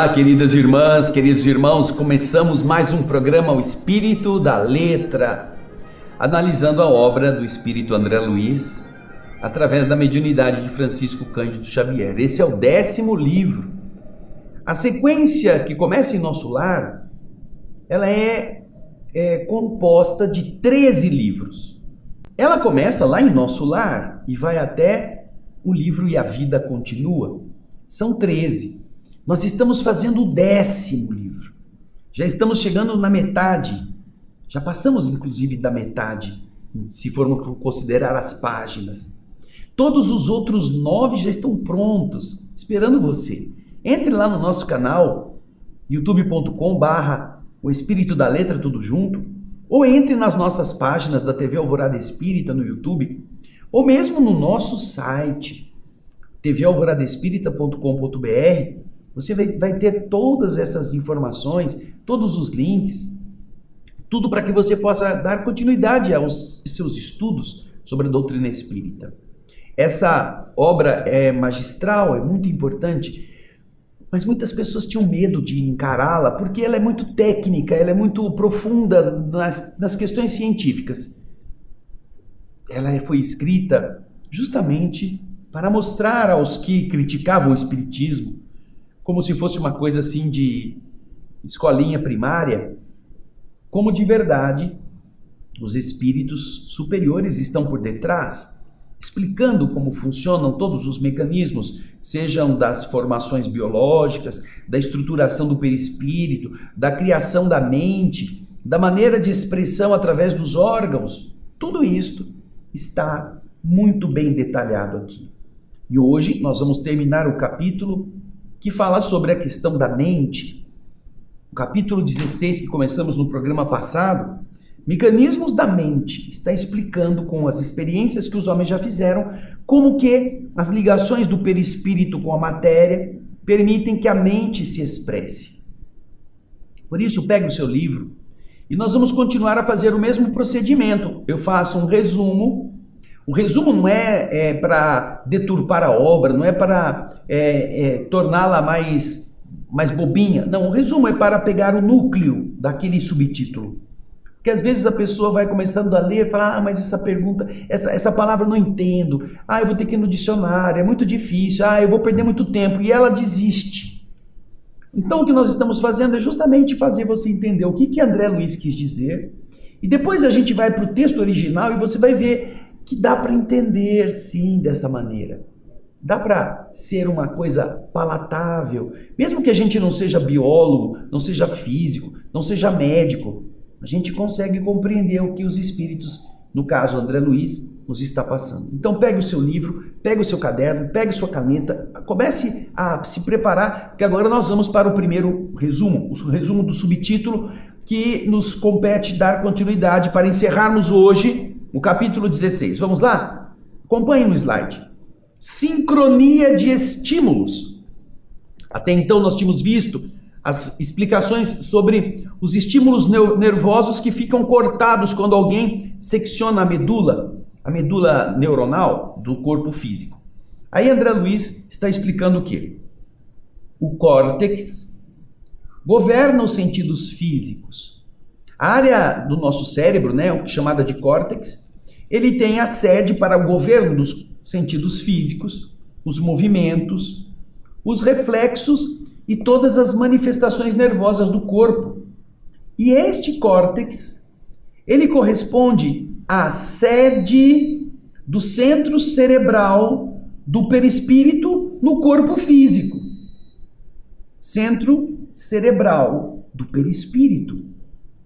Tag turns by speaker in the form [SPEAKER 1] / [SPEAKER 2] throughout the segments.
[SPEAKER 1] Olá, queridas irmãs, queridos irmãos, começamos mais um programa O Espírito da Letra, analisando a obra do Espírito André Luiz, através da mediunidade de Francisco Cândido Xavier. Esse é o 10º livro. A sequência que começa em Nosso Lar, ela é composta de 13 livros. Ela começa lá em Nosso Lar e vai até o livro E a Vida Continua. São 13. Nós estamos fazendo o 10º livro. Já estamos chegando na metade. Já passamos, inclusive, da metade, se formos considerar as páginas. Todos os outros 9 já estão prontos, esperando você. Entre lá no nosso canal, youtube.com/O Espírito da Letra, tudo junto, ou entre nas nossas páginas da TV Alvorada Espírita no YouTube, ou mesmo no nosso site, tvalvoradespírita.com.br. Você vai ter todas essas informações, todos os links, tudo para que você possa dar continuidade aos seus estudos sobre a doutrina espírita. Essa obra é magistral, é muito importante, mas muitas pessoas tinham medo de encará-la porque ela é muito técnica, ela é muito profunda nas questões científicas. Ela foi escrita justamente para mostrar aos que criticavam o espiritismo, como se fosse uma coisa assim de escolinha primária, como de verdade os espíritos superiores estão por detrás, explicando como funcionam todos os mecanismos, sejam das formações biológicas, da estruturação do perispírito, da criação da mente, da maneira de expressão através dos órgãos. Tudo isto está muito bem detalhado aqui. E hoje nós vamos terminar o capítulo que fala sobre a questão da mente. O capítulo 16, que começamos no programa passado, Mecanismos da Mente, está explicando com as experiências que os homens já fizeram, como que as ligações do perispírito com a matéria permitem que a mente se expresse. Por isso, pegue o seu livro e nós vamos continuar a fazer o mesmo procedimento. Eu faço um resumo. O resumo não é para deturpar a obra, não é para torná-la mais bobinha. Não, o resumo é para pegar o núcleo daquele subtítulo. Porque às vezes a pessoa vai começando a ler e fala, mas essa pergunta, essa palavra eu não entendo. Eu vou ter que ir no dicionário, é muito difícil. Eu vou perder muito tempo. E ela desiste. Então o que nós estamos fazendo é justamente fazer você entender o que André Luiz quis dizer. E depois a gente vai para o texto original e você vai ver que dá para entender, sim, dessa maneira. Dá para ser uma coisa palatável. Mesmo que a gente não seja biólogo, não seja físico, não seja médico, a gente consegue compreender o que os espíritos, no caso André Luiz, nos está passando. Então pegue o seu livro, pegue o seu caderno, pegue sua caneta, comece a se preparar, porque agora nós vamos para o primeiro resumo, o resumo do subtítulo, que nos compete dar continuidade para encerrarmos hoje o capítulo 16. Vamos lá? Acompanhe no slide. Sincronia de estímulos. Até então nós tínhamos visto as explicações sobre os estímulos nervosos que ficam cortados quando alguém secciona a medula neuronal do corpo físico. Aí André Luiz está explicando o quê? O córtex governa os sentidos físicos. A área do nosso cérebro, chamada de córtex, ele tem a sede para o governo dos sentidos físicos, os movimentos, os reflexos e todas as manifestações nervosas do corpo. E este córtex, ele corresponde à sede do centro cerebral do perispírito no corpo físico. Centro cerebral do perispírito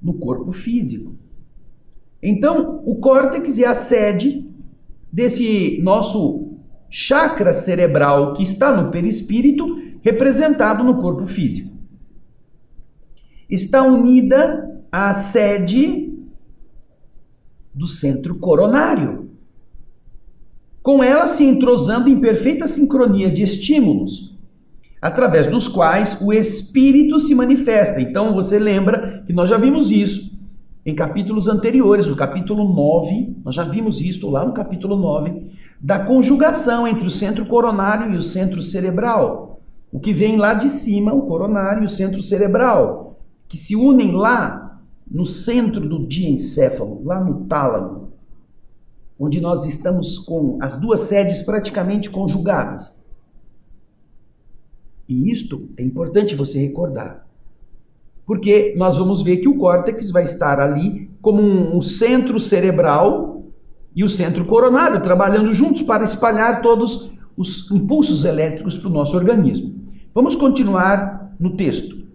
[SPEAKER 1] no corpo físico. Então, o córtex é a sede desse nosso chakra cerebral que está no perispírito, representado no corpo físico. Está unida à sede do centro coronário, com ela se entrosando em perfeita sincronia de estímulos, através dos quais o espírito se manifesta. Então você lembra que nós já vimos isso em capítulos anteriores, no capítulo 9, nós já vimos isso lá no capítulo 9, da conjugação entre o centro coronário e o centro cerebral. O que vem lá de cima, o coronário e o centro cerebral, que se unem lá no centro do diencéfalo, lá no tálamo, onde nós estamos com as duas sedes praticamente conjugadas. E isto é importante você recordar, porque nós vamos ver que o córtex vai estar ali como um centro cerebral e o centro coronário trabalhando juntos para espalhar todos os impulsos elétricos para o nosso organismo. Vamos continuar no texto.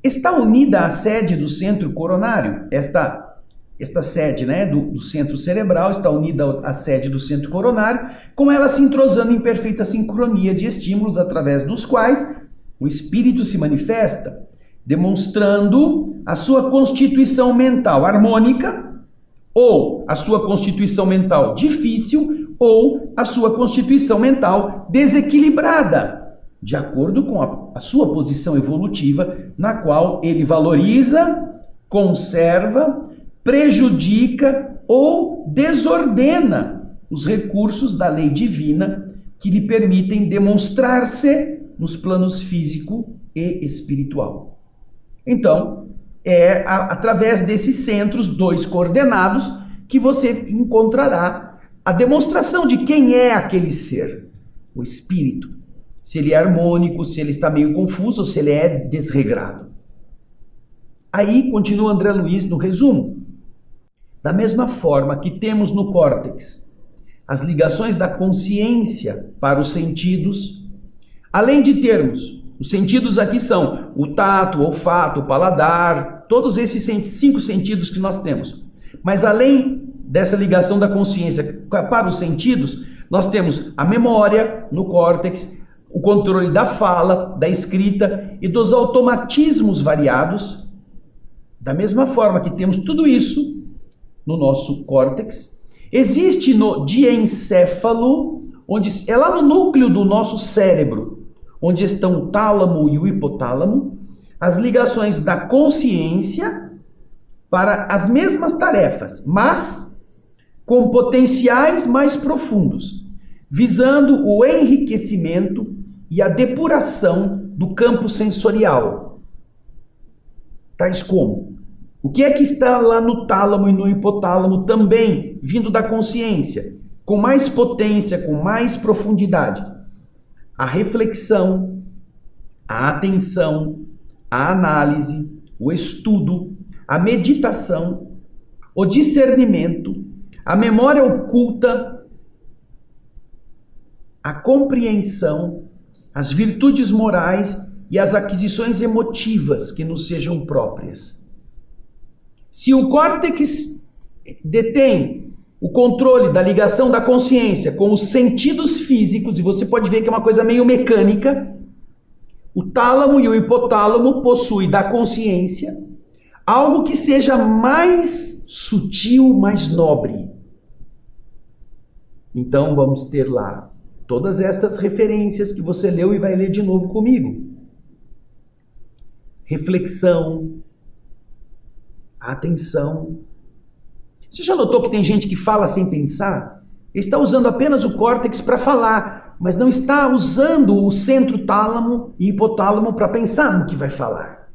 [SPEAKER 1] Está unida à sede do centro coronário, esta sede, né, do centro cerebral está unida à sede do centro coronário, com ela se entrosando em perfeita sincronia de estímulos através dos quais o espírito se manifesta, demonstrando a sua constituição mental harmônica, ou a sua constituição mental difícil, ou a sua constituição mental desequilibrada, de acordo com a sua posição evolutiva, na qual ele valoriza, conserva, prejudica ou desordena os recursos da lei divina que lhe permitem demonstrar-se nos planos físico e espiritual. Então, é através desses centros, dois coordenados, que você encontrará a demonstração de quem é aquele ser, o espírito. Se ele é harmônico, se ele está meio confuso ou se ele é desregrado. Aí, continua André Luiz no resumo. Da mesma forma que temos no córtex as ligações da consciência para os sentidos, além de termos, os sentidos aqui são o tato, o olfato, o paladar, todos esses 5 sentidos que nós temos. Mas além dessa ligação da consciência para os sentidos, nós temos a memória no córtex, o controle da fala, da escrita e dos automatismos variados. Da mesma forma que temos tudo isso no nosso córtex, existe no diencéfalo, onde é lá no núcleo do nosso cérebro, onde estão o tálamo e o hipotálamo, as ligações da consciência para as mesmas tarefas, mas com potenciais mais profundos, visando o enriquecimento e a depuração do campo sensorial. Tais como: o que é que está lá no tálamo e no hipotálamo também, vindo da consciência, com mais potência, com mais profundidade? A reflexão, a atenção, a análise, o estudo, a meditação, o discernimento, a memória oculta, a compreensão, as virtudes morais e as aquisições emotivas que nos sejam próprias. Se o córtex detém o controle da ligação da consciência com os sentidos físicos, e você pode ver que é uma coisa meio mecânica, o tálamo e o hipotálamo possuem da consciência algo que seja mais sutil, mais nobre. Então vamos ter lá todas estas referências que você leu e vai ler de novo comigo. Reflexão, atenção. Você já notou que tem gente que fala sem pensar? Ele está usando apenas o córtex para falar, mas não está usando o centro tálamo e hipotálamo para pensar no que vai falar.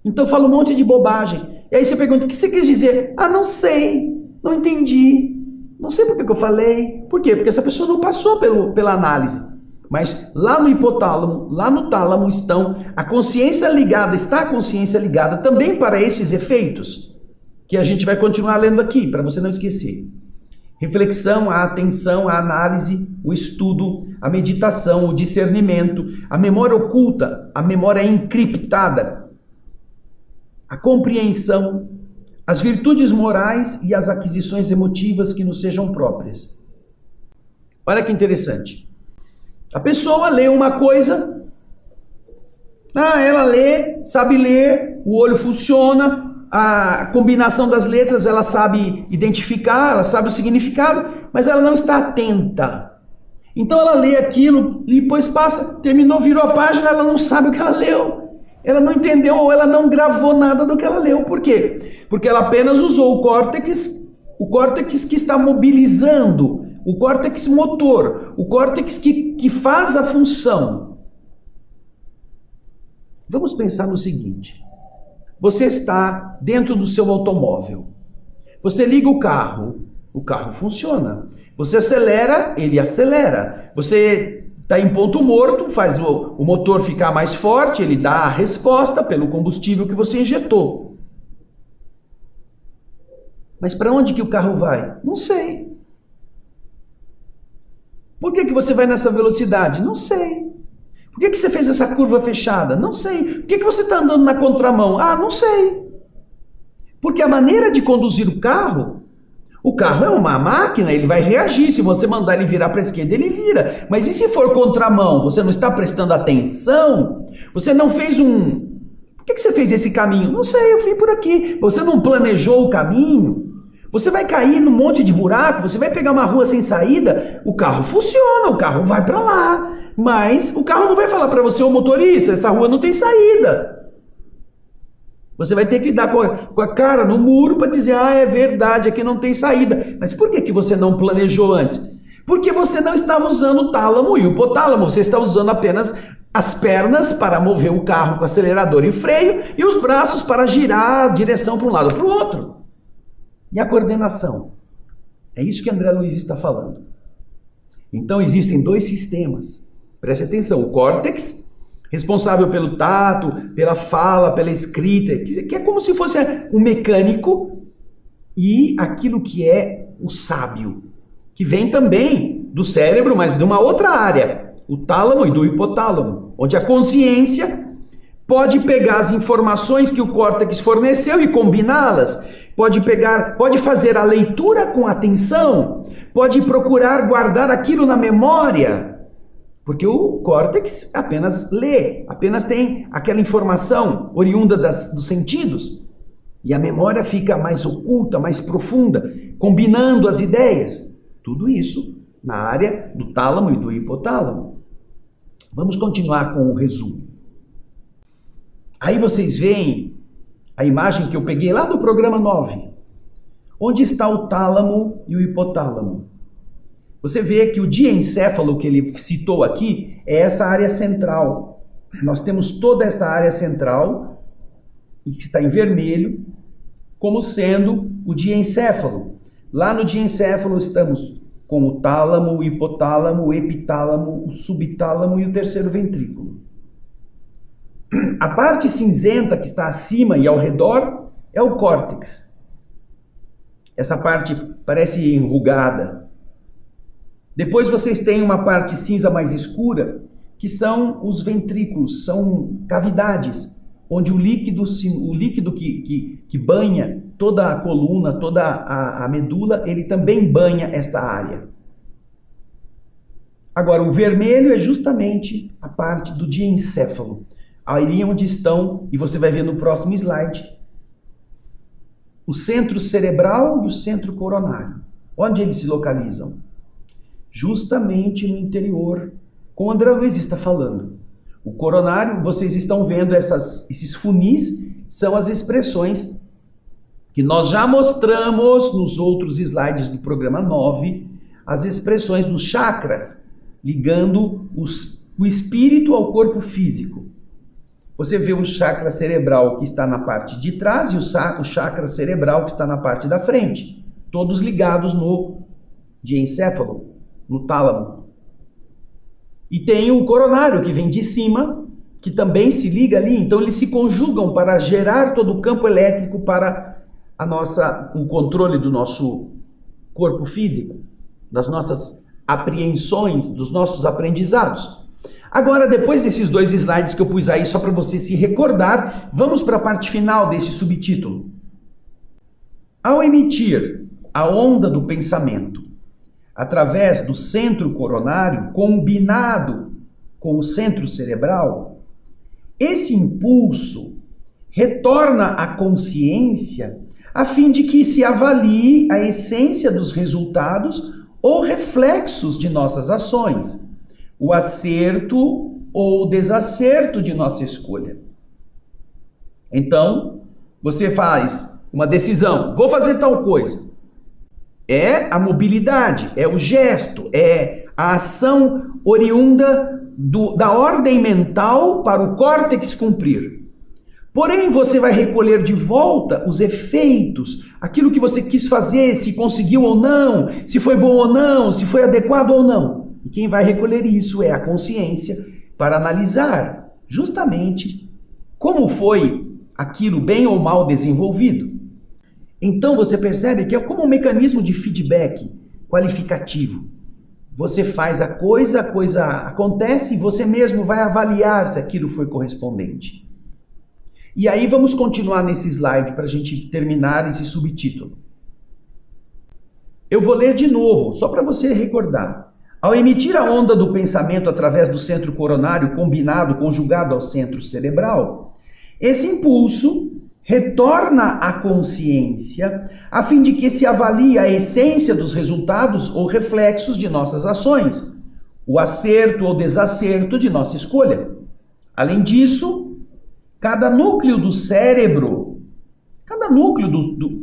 [SPEAKER 1] Então fala um monte de bobagem. E aí você pergunta: o que você quis dizer? Ah, não sei, não entendi. Não sei por que eu falei. Por quê? Porque essa pessoa não passou pela análise. Mas lá no hipotálamo, lá no tálamo está a consciência ligada também para esses efeitos, que a gente vai continuar lendo aqui, para você não esquecer. Reflexão, a atenção, a análise, o estudo, a meditação, o discernimento, a memória oculta, a memória encriptada, a compreensão, as virtudes morais e as aquisições emotivas que nos sejam próprias. Olha que interessante. A pessoa lê uma coisa, ela lê, sabe ler, o olho funciona, a combinação das letras ela sabe identificar, ela sabe o significado, mas ela não está atenta. Então ela lê aquilo e depois passa, terminou, virou a página, ela não sabe o que ela leu. Ela não entendeu ou ela não gravou nada do que ela leu. Por quê? Porque ela apenas usou o córtex que está mobilizando, o córtex motor, o córtex que faz a função. Vamos pensar no seguinte. Você está dentro do seu automóvel. Você liga o carro funciona. Você acelera, ele acelera. Você está em ponto morto, faz o motor ficar mais forte, ele dá a resposta pelo combustível que você injetou. Mas para onde que o carro vai? Não sei. Por que você vai nessa velocidade? Não sei. Por que você fez essa curva fechada? Não sei. Por que você está andando na contramão? Ah, não sei. Porque a maneira de conduzir o carro é uma máquina, ele vai reagir. Se você mandar ele virar para a esquerda, ele vira. Mas e se for contramão? Você não está prestando atenção? Você não fez Por que você fez esse caminho? Não sei, eu fui por aqui. Você não planejou o caminho? Você vai cair num monte de buraco, você vai pegar uma rua sem saída, o carro funciona, o carro vai para lá. Mas o carro não vai falar para você, ô motorista, essa rua não tem saída. Você vai ter que dar com a cara no muro para dizer, é verdade, aqui não tem saída. Mas por que você não planejou antes? Porque você não estava usando o tálamo e o hipotálamo, você está usando apenas as pernas para mover o carro com acelerador e freio e os braços para girar a direção para um lado ou para o outro. E a coordenação? É isso que André Luiz está falando. Então existem dois sistemas. Preste atenção, o córtex, responsável pelo tato, pela fala, pela escrita, que é como se fosse um mecânico, e aquilo que é o sábio, que vem também do cérebro, mas de uma outra área, o tálamo e do hipotálamo, onde a consciência pode pegar as informações que o córtex forneceu e combiná-las, pode fazer a leitura com atenção, pode procurar guardar aquilo na memória, porque o córtex apenas lê, apenas tem aquela informação oriunda dos sentidos. E a memória fica mais oculta, mais profunda, combinando as ideias. Tudo isso na área do tálamo e do hipotálamo. Vamos continuar com o resumo. Aí vocês veem a imagem que eu peguei lá do programa 9. Onde está o tálamo e o hipotálamo? Você vê que o diencéfalo que ele citou aqui é essa área central. Nós temos toda essa área central, que está em vermelho, como sendo o diencéfalo. Lá no diencéfalo estamos com o tálamo, o hipotálamo, o epitálamo, o subtálamo e o terceiro ventrículo. A parte cinzenta que está acima e ao redor é o córtex. Essa parte parece enrugada. Depois vocês têm uma parte cinza mais escura, que são os ventrículos, são cavidades, onde o líquido que banha toda a coluna, toda a medula, ele também banha esta área. Agora, o vermelho é justamente a parte do diencéfalo. Aí onde estão, e você vai ver no próximo slide, o centro cerebral e o centro coronário. Onde eles se localizam? Justamente no interior, como André Luiz está falando. O coronário, vocês estão vendo esses funis, são as expressões que nós já mostramos nos outros slides do programa 9, as expressões dos chakras, ligando o espírito ao corpo físico. Você vê o chakra cerebral que está na parte de trás e o chakra cerebral que está na parte da frente, todos ligados no diencéfalo, no tálamo. E tem o coronário que vem de cima, que também se liga ali, então eles se conjugam para gerar todo o campo elétrico para o controle do nosso corpo físico, das nossas apreensões, dos nossos aprendizados. Agora, depois desses dois slides que eu pus aí só para você se recordar, vamos para a parte final desse subtítulo. Ao emitir a onda do pensamento através do centro coronário, combinado com o centro cerebral, esse impulso retorna à consciência a fim de que se avalie a essência dos resultados ou reflexos de nossas ações, o acerto ou desacerto de nossa escolha. Então, você faz uma decisão, vou fazer tal coisa. É a mobilidade, é o gesto, é a ação oriunda da ordem mental para o córtex cumprir. Porém, você vai recolher de volta os efeitos, aquilo que você quis fazer, se conseguiu ou não, se foi bom ou não, se foi adequado ou não. E quem vai recolher isso é a consciência para analisar justamente como foi aquilo bem ou mal desenvolvido. Então você percebe que é como um mecanismo de feedback qualificativo. Você faz a coisa acontece e você mesmo vai avaliar se aquilo foi correspondente. E aí vamos continuar nesse slide para a gente terminar esse subtítulo. Eu vou ler de novo, só para você recordar. Ao emitir a onda do pensamento através do centro coronário conjugado ao centro cerebral, esse impulso retorna à consciência a fim de que se avalie a essência dos resultados ou reflexos de nossas ações, o acerto ou desacerto de nossa escolha. Além disso, cada núcleo do cérebro, cada núcleo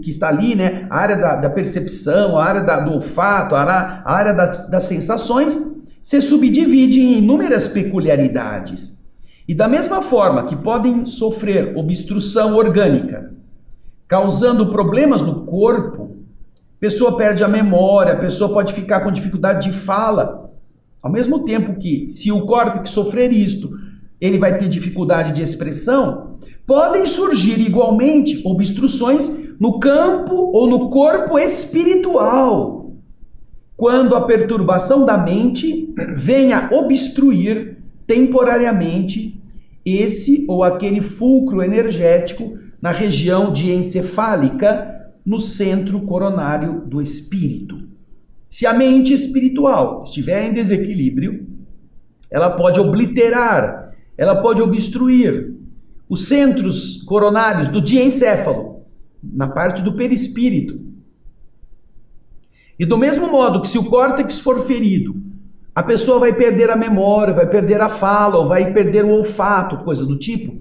[SPEAKER 1] que está ali, né, a área da percepção, a área do olfato, a área das sensações, se subdivide em inúmeras peculiaridades. E da mesma forma que podem sofrer obstrução orgânica, causando problemas no corpo, a pessoa perde a memória, a pessoa pode ficar com dificuldade de fala. Ao mesmo tempo que, se o córtex sofrer isto, ele vai ter dificuldade de expressão, podem surgir igualmente obstruções no campo ou no corpo espiritual, quando a perturbação da mente venha obstruir temporariamente esse ou aquele fulcro energético na região diencefálica, no centro coronário do espírito. Se a mente espiritual estiver em desequilíbrio, ela pode obliterar, ela pode obstruir os centros coronários do diencéfalo, na parte do perispírito. E do mesmo modo que se o córtex for ferido, a pessoa vai perder a memória, vai perder a fala, ou vai perder o olfato, coisa do tipo.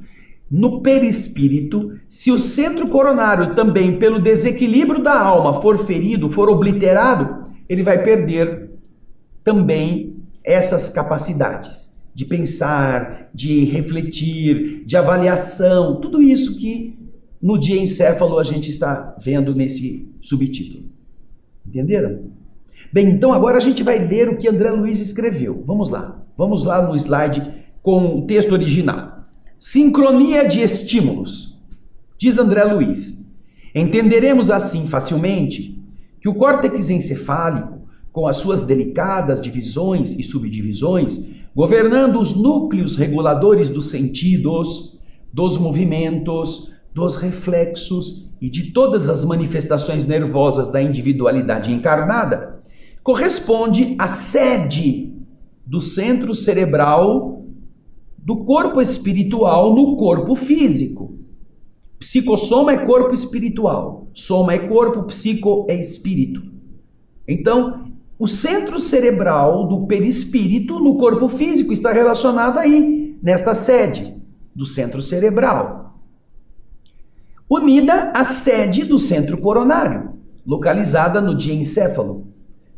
[SPEAKER 1] No perispírito, se o centro coronário também, pelo desequilíbrio da alma, for ferido, for obliterado, ele vai perder também essas capacidades de pensar, de refletir, de avaliação, tudo isso que no diencéfalo a gente está vendo nesse subtítulo. Entenderam? Bem, então agora a gente vai ler o que André Luiz escreveu. Vamos lá no slide com o texto original. Sincronia de estímulos. Diz André Luiz: entenderemos assim facilmente que o córtex encefálico, com as suas delicadas divisões e subdivisões, governando os núcleos reguladores dos sentidos, dos movimentos, dos reflexos e de todas as manifestações nervosas da individualidade encarnada, corresponde à sede do centro cerebral do corpo espiritual no corpo físico. Psicossoma é corpo espiritual, soma é corpo, psico é espírito. Então, o centro cerebral do perispírito no corpo físico está relacionado aí, nesta sede do centro cerebral, unida à sede do centro coronário, localizada no diencéfalo.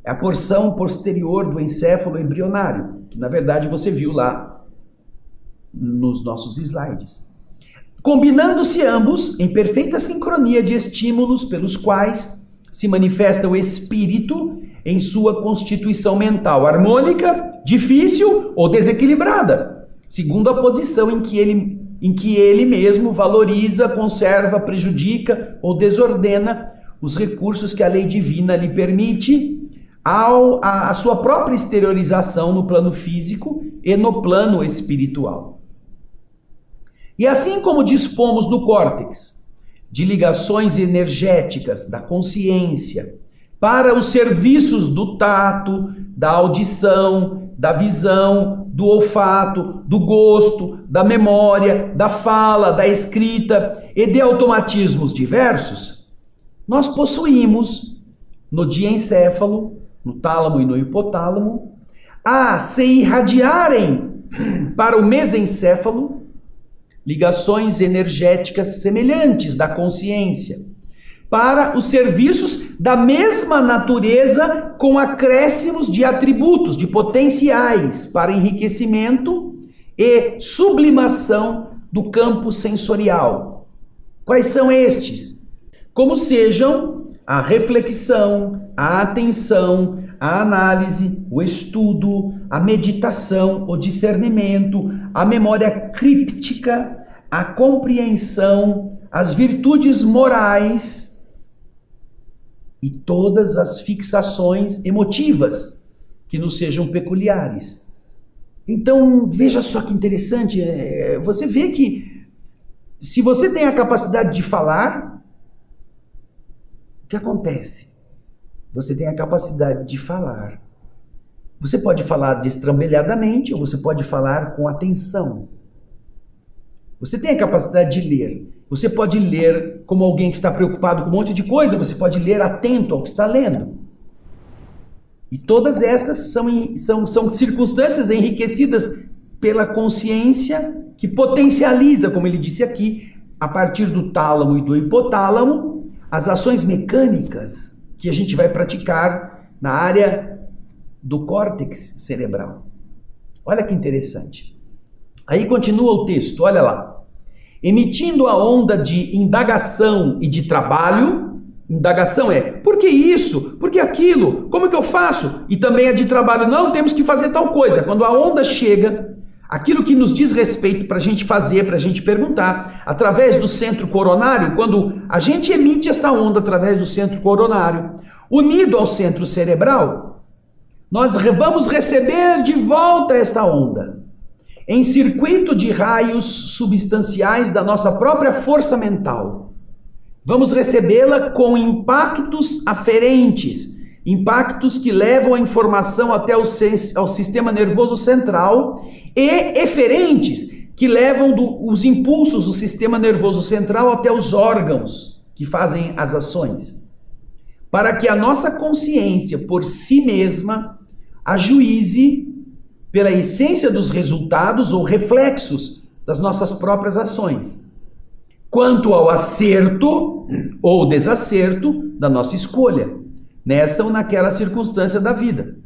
[SPEAKER 1] É a porção posterior do encéfalo embrionário, que na verdade você viu lá nos nossos slides. Combinando-se ambos em perfeita sincronia de estímulos pelos quais se manifesta o espírito em sua constituição mental harmônica, difícil ou desequilibrada, segundo a posição em que ele mesmo valoriza, conserva, prejudica ou desordena os recursos que a lei divina lhe permite a sua própria exteriorização no plano físico e no plano espiritual. E assim como dispomos no córtex de ligações energéticas da consciência para os serviços do tato, da audição, da visão, do olfato, do gosto, da memória, da fala, da escrita e de automatismos diversos, nós possuímos no diencéfalo, no tálamo e no hipotálamo, a se irradiarem para o mesencéfalo ligações energéticas semelhantes da consciência, para os serviços da mesma natureza, com acréscimos de atributos, de potenciais para enriquecimento e sublimação do campo sensorial. Quais são estes? Como sejam a reflexão, a atenção, a análise, o estudo, a meditação, o discernimento, a memória críptica, a compreensão, as virtudes morais e todas as fixações emotivas que nos sejam peculiares. Então, veja só que interessante, você vê que se você tem a capacidade de falar, o que acontece? Você tem a capacidade de falar. Você pode falar destrambelhadamente ou você pode falar com atenção. Você tem a capacidade de ler. Você pode ler como alguém que está preocupado com um monte de coisa, você pode ler atento ao que está lendo. E todas estas são circunstâncias enriquecidas pela consciência que potencializa, como ele disse aqui, a partir do tálamo e do hipotálamo, as ações mecânicas que a gente vai praticar na área do córtex cerebral. Olha que interessante. Aí continua o texto, olha lá. Emitindo a onda de indagação e de trabalho, indagação é, por que isso? Por que aquilo? Como que eu faço? E também a de trabalho, não, temos que fazer tal coisa. Quando a onda chega, aquilo que nos diz respeito para a gente fazer, para a gente perguntar, através do centro coronário, quando a gente emite essa onda através do centro coronário, unido ao centro cerebral, nós vamos receber de volta esta onda, em circuito de raios substanciais da nossa própria força mental. Vamos recebê-la com impactos aferentes, impactos que levam a informação até ao sistema nervoso central e eferentes, que levam os impulsos do sistema nervoso central até os órgãos que fazem as ações. Para que a nossa consciência, por si mesma, ajuize pela essência dos resultados ou reflexos das nossas próprias ações, quanto ao acerto ou desacerto da nossa escolha, nessa ou naquela circunstância da vida.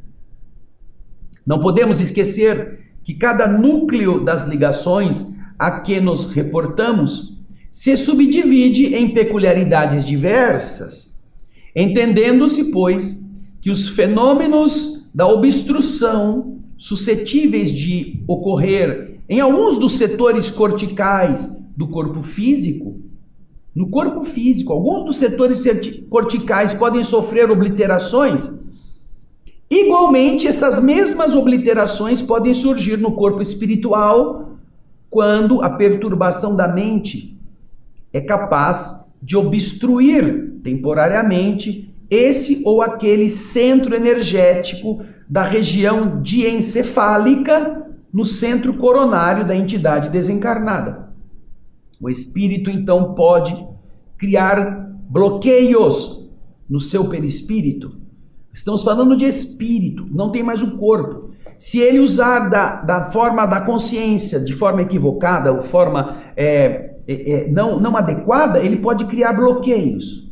[SPEAKER 1] Não podemos esquecer que cada núcleo das ligações a que nos reportamos se subdivide em peculiaridades diversas, entendendo-se, pois, que os fenômenos da obstrução suscetíveis de ocorrer em alguns dos setores corticais do corpo físico, no corpo físico, alguns dos setores corticais podem sofrer obliterações. Igualmente, essas mesmas obliterações podem surgir no corpo espiritual quando a perturbação da mente é capaz de obstruir temporariamente esse ou aquele centro energético da região diencefálica no centro coronário da entidade desencarnada. O espírito, então, pode criar bloqueios no seu perispírito. Estamos falando de espírito, não tem mais o corpo. Se ele usar da forma da consciência, de forma equivocada, ou forma não adequada, ele pode criar bloqueios.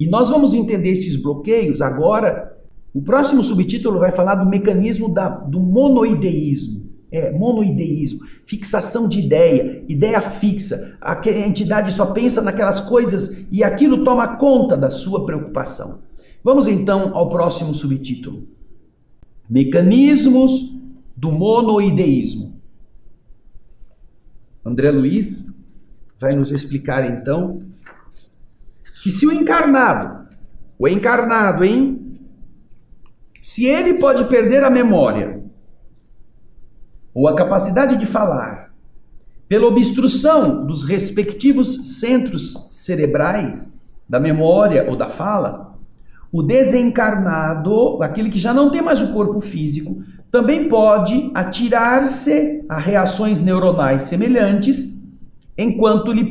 [SPEAKER 1] E nós vamos entender esses bloqueios agora. O próximo subtítulo vai falar do mecanismo do monoideísmo. Monoideísmo, fixação de ideia fixa. A entidade só pensa naquelas coisas e aquilo toma conta da sua preocupação. Vamos então ao próximo subtítulo. Mecanismos do monoideísmo. André Luiz vai nos explicar então que se o encarnado, se ele pode perder a memória ou a capacidade de falar pela obstrução dos respectivos centros cerebrais da memória ou da fala, o desencarnado, aquele que já não tem mais o corpo físico, também pode atirar-se a reações neuronais semelhantes enquanto lhe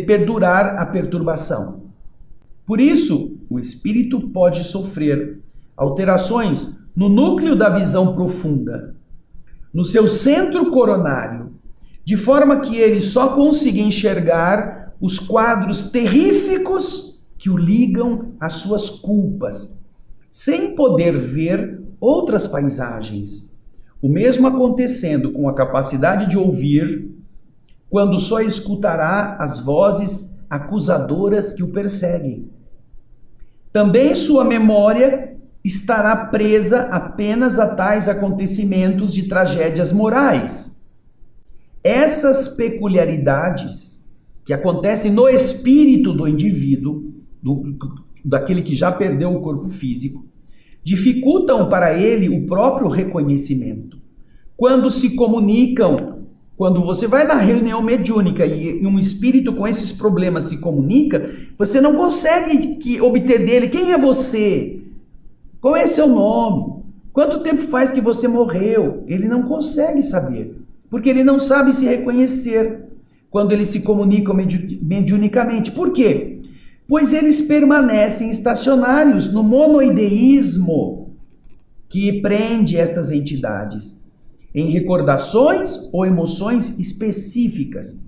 [SPEAKER 1] perdurar a perturbação. Por isso, o espírito pode sofrer alterações no núcleo da visão profunda, no seu centro coronário, de forma que ele só consiga enxergar os quadros terríficos que o ligam às suas culpas, sem poder ver outras paisagens. O mesmo acontecendo com a capacidade de ouvir, quando só escutará as vozes acusadoras que o perseguem. Também sua memória estará presa apenas a tais acontecimentos de tragédias morais. Essas peculiaridades que acontecem no espírito do indivíduo, daquele que já perdeu o corpo físico, dificultam para ele o próprio reconhecimento. Quando se comunicam, quando você vai na reunião mediúnica e um espírito com esses problemas se comunica, você não consegue obter dele quem é você, qual é seu nome, quanto tempo faz que você morreu. Ele não consegue saber, porque ele não sabe se reconhecer quando eles se comunicam mediunicamente. Por quê? Pois eles permanecem estacionários no monoideísmo que prende estas entidades em recordações ou emoções específicas,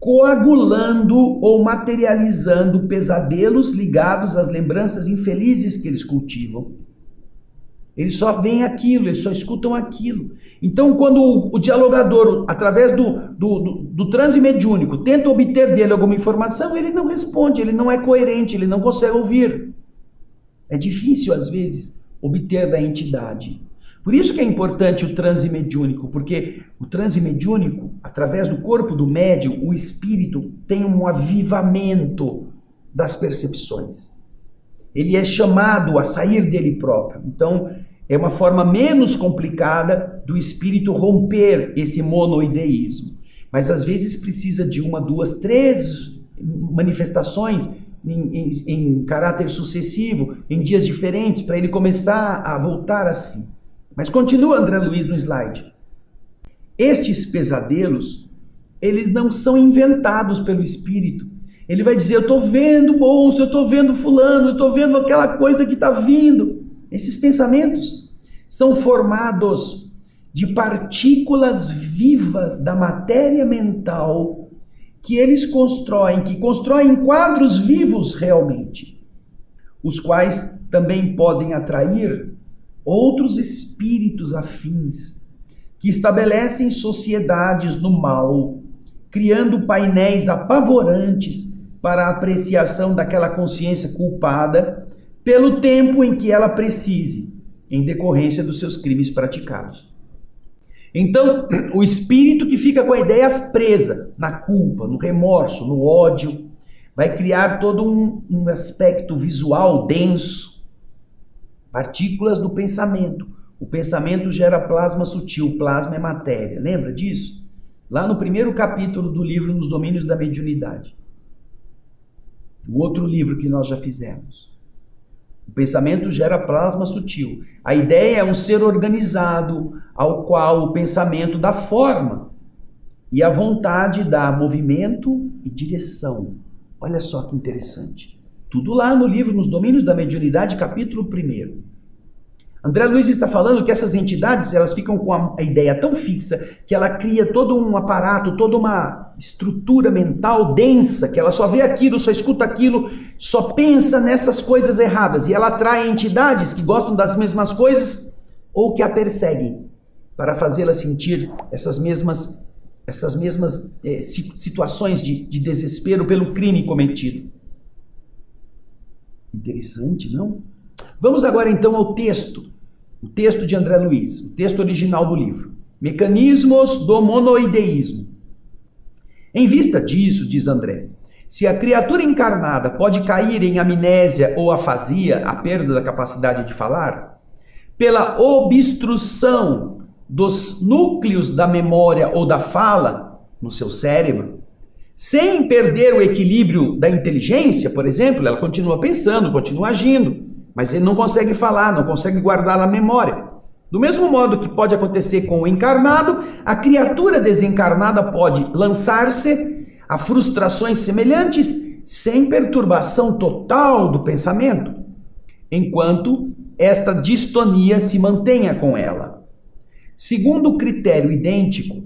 [SPEAKER 1] coagulando ou materializando pesadelos ligados às lembranças infelizes que eles cultivam. Eles só veem aquilo, eles só escutam aquilo. Então, quando o dialogador, através do transe mediúnico, tenta obter dele alguma informação, ele não responde, ele não é coerente, ele não consegue ouvir. É difícil, às vezes, obter da entidade. Por isso que é importante o transe mediúnico, porque o transe mediúnico, através do corpo do médium, o espírito tem um avivamento das percepções. Ele é chamado a sair dele próprio. Então, é uma forma menos complicada do espírito romper esse monoideísmo. Mas às vezes precisa de 1, 2, 3 manifestações em caráter sucessivo, em dias diferentes, para ele começar a voltar a si. Mas continua André Luiz no slide. Estes pesadelos, eles não são inventados pelo espírito. Ele vai dizer, eu estou vendo o monstro, eu estou vendo fulano, eu estou vendo aquela coisa que está vindo. Esses pensamentos são formados de partículas vivas da matéria mental que eles constroem, que constroem quadros vivos realmente, os quais também podem atrair outros espíritos afins, que estabelecem sociedades do mal, criando painéis apavorantes para a apreciação daquela consciência culpada pelo tempo em que ela precise, em decorrência dos seus crimes praticados. Então, o espírito que fica com a ideia presa na culpa, no remorso, no ódio, vai criar todo um aspecto visual denso, partículas do pensamento. O pensamento gera plasma sutil, plasma é matéria. Lembra disso? Lá no primeiro capítulo do livro Nos Domínios da Mediunidade. O outro livro que nós já fizemos. O pensamento gera plasma sutil. A ideia é um ser organizado, ao qual o pensamento dá forma. E a vontade dá movimento e direção. Olha só que interessante. Tudo lá no livro Nos Domínios da Mediunidade, capítulo 1. André Luiz está falando que essas entidades, elas ficam com a ideia tão fixa que ela cria todo um aparato, toda uma estrutura mental densa, que ela só vê aquilo, só escuta aquilo, só pensa nessas coisas erradas. E ela atrai entidades que gostam das mesmas coisas ou que a perseguem para fazê-la sentir essas mesmas situações de desespero pelo crime cometido. Interessante, não? Vamos agora então ao texto, o texto de André Luiz, o texto original do livro. Mecanismos do monoideísmo. Em vista disso, diz André, se a criatura encarnada pode cair em amnésia ou afasia, a perda da capacidade de falar, pela obstrução dos núcleos da memória ou da fala no seu cérebro, sem perder o equilíbrio da inteligência, por exemplo, ela continua pensando, continua agindo, mas ele não consegue falar, não consegue guardar na memória. Do mesmo modo que pode acontecer com o encarnado, a criatura desencarnada pode lançar-se a frustrações semelhantes sem perturbação total do pensamento, enquanto esta distonia se mantenha com ela. Segundo o critério idêntico,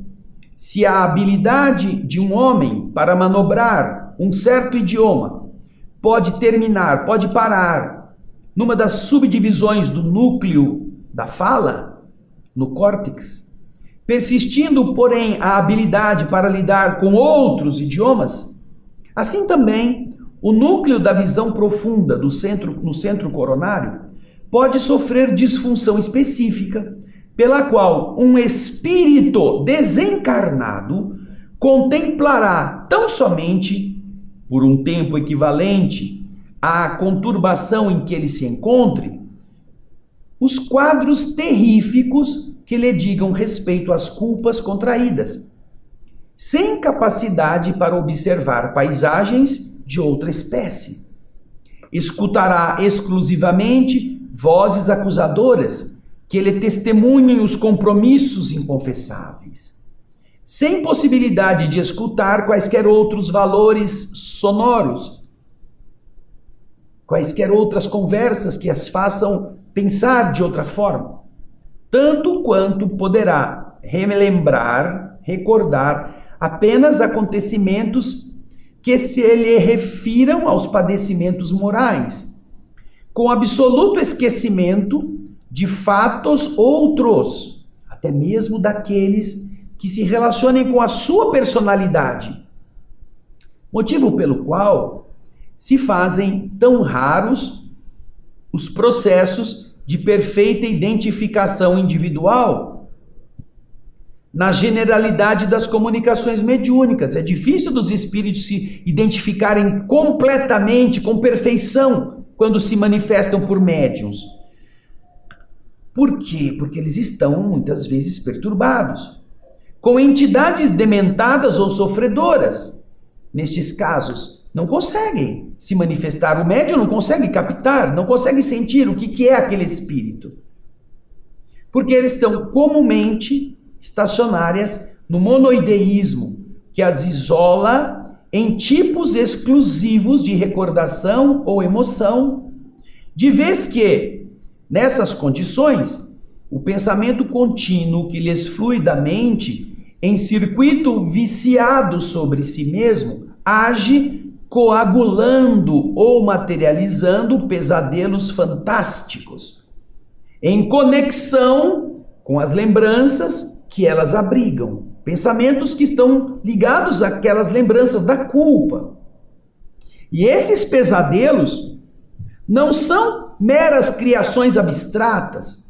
[SPEAKER 1] se a habilidade de um homem para manobrar um certo idioma pode terminar, pode parar numa das subdivisões do núcleo da fala, no córtex, persistindo, porém, a habilidade para lidar com outros idiomas, assim também o núcleo da visão profunda no centro coronário pode sofrer disfunção específica, pela qual um espírito desencarnado contemplará tão somente, por um tempo equivalente à conturbação em que ele se encontre, os quadros terríficos que lhe digam respeito às culpas contraídas, sem capacidade para observar paisagens de outra espécie. Escutará exclusivamente vozes acusadoras que lhe testemunhem os compromissos inconfessáveis, sem possibilidade de escutar quaisquer outros valores sonoros, quaisquer outras conversas que as façam pensar de outra forma, tanto quanto poderá relembrar, recordar apenas acontecimentos que se lhe refiram aos padecimentos morais, com absoluto esquecimento de fatos outros, até mesmo daqueles que se relacionem com a sua personalidade, motivo pelo qual se fazem tão raros os processos de perfeita identificação individual na generalidade das comunicações mediúnicas. É difícil dos espíritos se identificarem completamente, com perfeição, quando se manifestam por médiuns. Por quê? Porque eles estão, muitas vezes, perturbados, com entidades dementadas ou sofredoras. Nestes casos, não conseguem se manifestar. O médium não consegue captar, não consegue sentir o que é aquele espírito. Porque eles estão comumente estacionárias no monoideísmo, que as isola em tipos exclusivos de recordação ou emoção, de vez que, nessas condições, o pensamento contínuo que lhes flui da mente, em circuito viciado sobre si mesmo, age coagulando ou materializando pesadelos fantásticos, em conexão com as lembranças que elas abrigam, pensamentos que estão ligados àquelas lembranças da culpa. E esses pesadelos não são meras criações abstratas,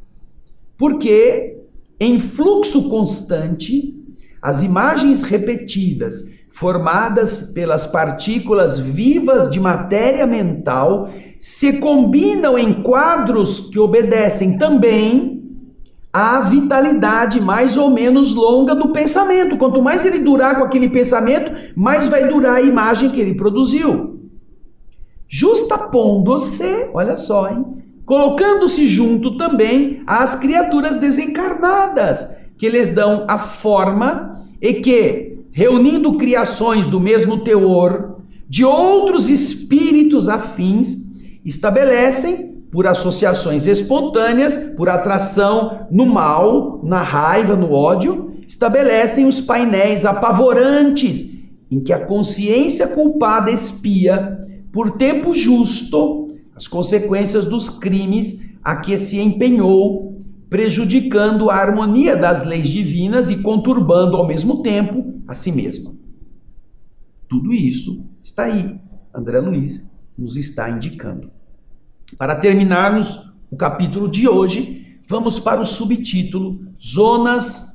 [SPEAKER 1] porque em fluxo constante, as imagens repetidas, formadas pelas partículas vivas de matéria mental, se combinam em quadros que obedecem também à vitalidade mais ou menos longa do pensamento. Quanto mais ele durar com aquele pensamento, mais vai durar a imagem que ele produziu. Justapondo-se, olha só, colocando-se junto também às criaturas desencarnadas, que lhes dão a forma e que, reunindo criações do mesmo teor, de outros espíritos afins, estabelecem, por associações espontâneas, por atração no mal, na raiva, no ódio, estabelecem os painéis apavorantes em que a consciência culpada expia, por tempo justo, as consequências dos crimes a que se empenhou, prejudicando a harmonia das leis divinas e conturbando ao mesmo tempo a si mesma. Tudo isso está aí. André Luiz nos está indicando. Para terminarmos o capítulo de hoje, vamos para o subtítulo Zonas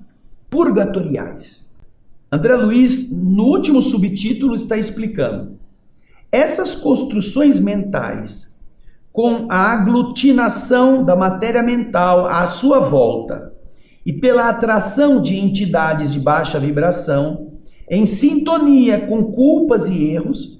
[SPEAKER 1] Purgatoriais. André Luiz, no último subtítulo, está explicando: essas construções mentais, com a aglutinação da matéria mental à sua volta e pela atração de entidades de baixa vibração, em sintonia com culpas e erros,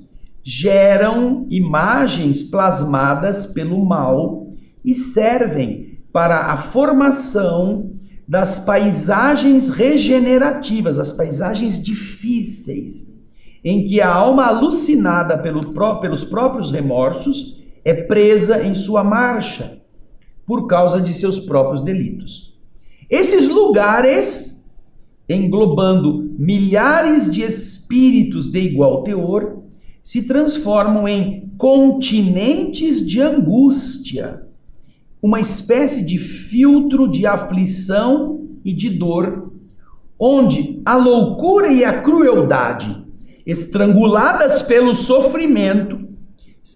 [SPEAKER 1] geram imagens plasmadas pelo mal e servem para a formação das paisagens regenerativas, as paisagens difíceis, em que a alma alucinada pelos próprios remorsos é presa em sua marcha por causa de seus próprios delitos. Esses lugares, englobando milhares de espíritos de igual teor, se transformam em continentes de angústia, uma espécie de filtro de aflição e de dor, onde a loucura e a crueldade, estranguladas pelo sofrimento,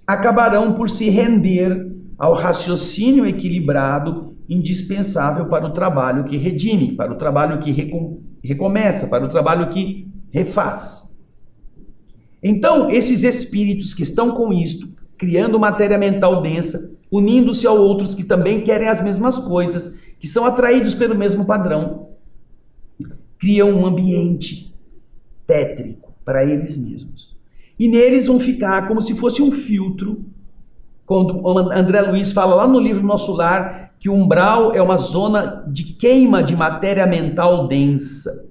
[SPEAKER 1] acabarão por se render ao raciocínio equilibrado indispensável para o trabalho que redime, para o trabalho que recomeça, para o trabalho que refaz. Então, esses espíritos que estão com isto, criando matéria mental densa, unindo-se a outros que também querem as mesmas coisas, que são atraídos pelo mesmo padrão, criam um ambiente tétrico para eles mesmos. E neles vão ficar como se fosse um filtro, quando André Luiz fala lá no livro Nosso Lar, que o umbral é uma zona de queima de matéria mental densa.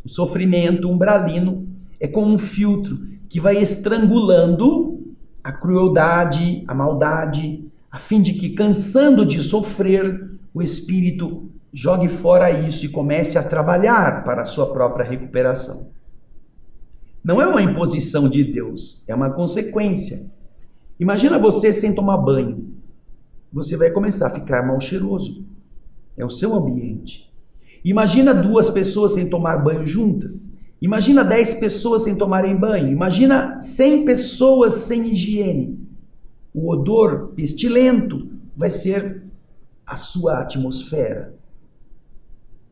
[SPEAKER 1] O sofrimento umbralino é como um filtro que vai estrangulando a crueldade, a maldade, a fim de que, cansando de sofrer, o espírito jogue fora isso e comece a trabalhar para a sua própria recuperação. Não é uma imposição de Deus, é uma consequência. Imagina você sem tomar banho. Você vai começar a ficar mal cheiroso. É o seu ambiente. Imagina 2 pessoas sem tomar banho juntas. Imagina 10 pessoas sem tomarem banho. Imagina 100 pessoas sem higiene. O odor pestilento vai ser a sua atmosfera.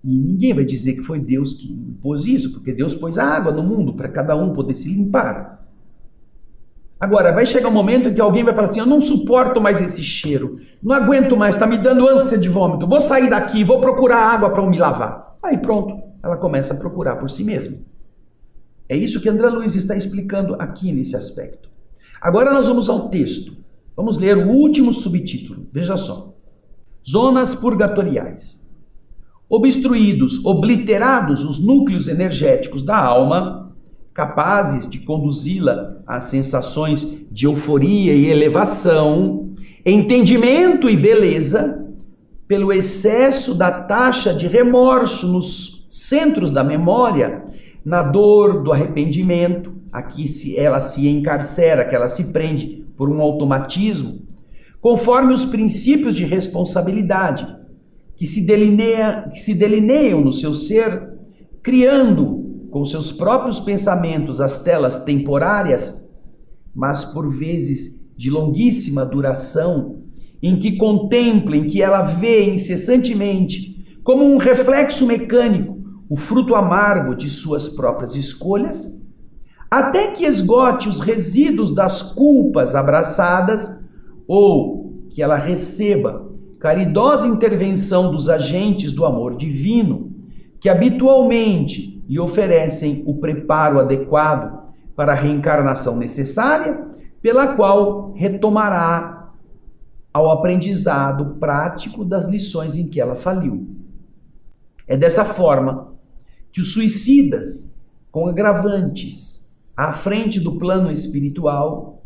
[SPEAKER 1] E ninguém vai dizer que foi Deus que impôs isso, porque Deus pôs a água no mundo para cada um poder se limpar. Agora, vai chegar um momento em que alguém vai falar assim: eu não suporto mais esse cheiro, não aguento mais, está me dando ânsia de vômito, vou sair daqui, vou procurar água para me lavar. Aí pronto, ela começa a procurar por si mesma. É isso que André Luiz está explicando aqui nesse aspecto. Agora nós vamos ao texto. Vamos ler o último subtítulo. Veja só. Zonas purgatoriais. Obstruídos, obliterados os núcleos energéticos da alma, capazes de conduzi-la a sensações de euforia e elevação, entendimento e beleza, pelo excesso da taxa de remorso nos centros da memória, na dor do arrependimento, aqui ela se encarcera, que ela se prende por um automatismo, conforme os princípios de responsabilidade que se delineiam no seu ser, criando com seus próprios pensamentos as telas temporárias, mas por vezes de longuíssima duração, em que contempla, em que ela vê incessantemente, como um reflexo mecânico, o fruto amargo de suas próprias escolhas, até que esgote os resíduos das culpas abraçadas, ou que ela receba caridosa intervenção dos agentes do amor divino, que habitualmente lhe oferecem o preparo adequado para a reencarnação necessária, pela qual retomará ao aprendizado prático das lições em que ela faliu. É dessa forma que os suicidas, com agravantes à frente do plano espiritual,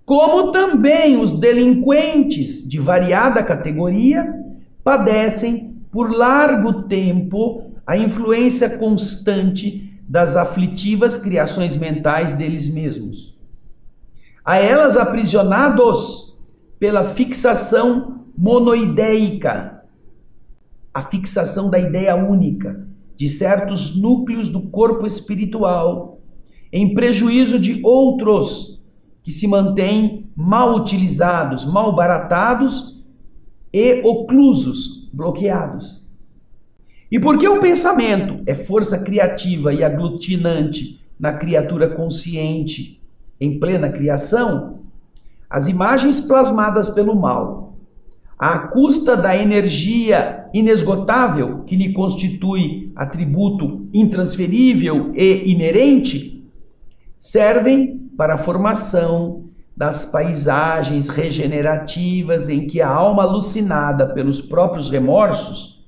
[SPEAKER 1] como também os delinquentes de variada categoria, padecem por largo tempo a influência constante das aflitivas criações mentais deles mesmos. A elas aprisionados pela fixação monoideica, a fixação da ideia única de certos núcleos do corpo espiritual, em prejuízo de outros que se mantêm mal utilizados, mal baratados e oclusos, bloqueados. E porque o pensamento é força criativa e aglutinante na criatura consciente em plena criação, as imagens plasmadas pelo mal, à custa da energia inesgotável que lhe constitui atributo intransferível e inerente, servem para a formação das paisagens regenerativas em que a alma alucinada pelos próprios remorsos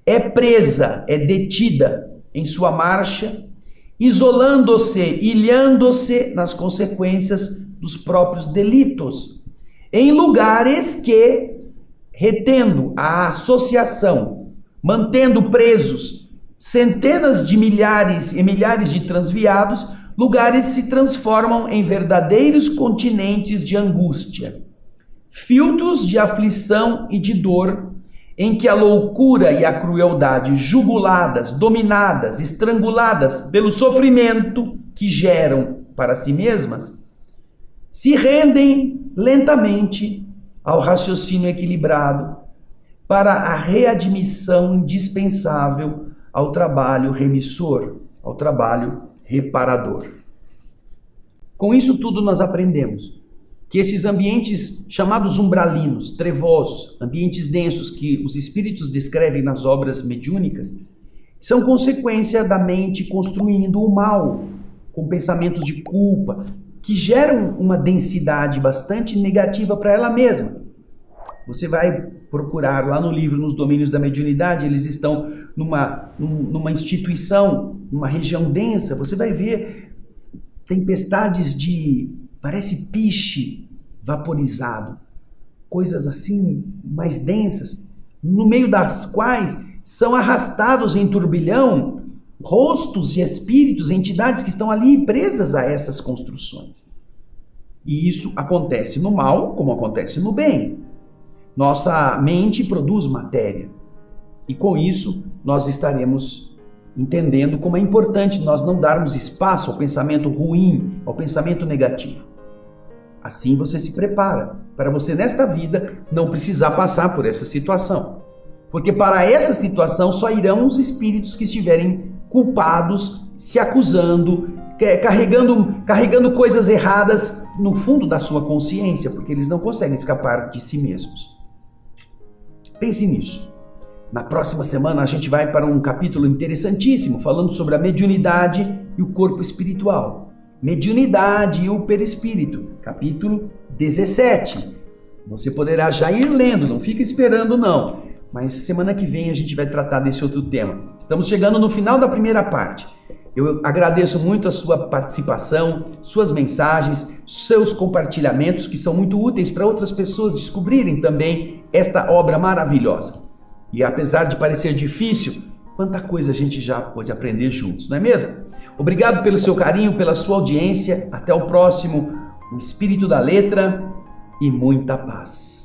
[SPEAKER 1] é presa, é detida em sua marcha, isolando-se, ilhando-se nas consequências dos próprios delitos, em lugares que, retendo a associação, mantendo presos centenas de milhares e milhares de transviados, lugares se transformam em verdadeiros continentes de angústia, filtros de aflição e de dor, em que a loucura e a crueldade, juguladas, dominadas, estranguladas pelo sofrimento que geram para si mesmas, se rendem lentamente ao raciocínio equilibrado para a readmissão indispensável ao trabalho remissor, ao trabalho reparador. Com isso tudo nós aprendemos que esses ambientes chamados umbralinos, trevosos, ambientes densos que os espíritos descrevem nas obras mediúnicas, são consequência da mente construindo o mal, com pensamentos de culpa, que geram uma densidade bastante negativa para ela mesma. Você vai procurar lá no livro, nos domínios da mediunidade, eles estão numa instituição, numa região densa, você vai ver tempestades parece piche vaporizado, coisas assim mais densas, no meio das quais são arrastados em turbilhão rostos e espíritos, entidades que estão ali presas a essas construções. E isso acontece no mal como acontece no bem. Nossa mente produz matéria e com isso nós estaremos entendendo como é importante nós não darmos espaço ao pensamento ruim, ao pensamento negativo. Assim você se prepara para você nesta vida não precisar passar por essa situação. Porque para essa situação só irão os espíritos que estiverem culpados, se acusando, carregando coisas erradas no fundo da sua consciência, porque eles não conseguem escapar de si mesmos. Pense nisso. Na próxima semana a gente vai para um capítulo interessantíssimo, falando sobre a mediunidade e o corpo espiritual. Mediunidade e o perispírito, capítulo 17. Você poderá já ir lendo, não fica esperando não. Mas semana que vem a gente vai tratar desse outro tema. Estamos chegando no final da primeira parte. Eu agradeço muito a sua participação, suas mensagens, seus compartilhamentos, que são muito úteis para outras pessoas descobrirem também esta obra maravilhosa. E apesar de parecer difícil, quanta coisa a gente já pôde aprender juntos, não é mesmo? Obrigado pelo seu carinho, pela sua audiência. Até o próximo. O Espírito da Letra e muita paz.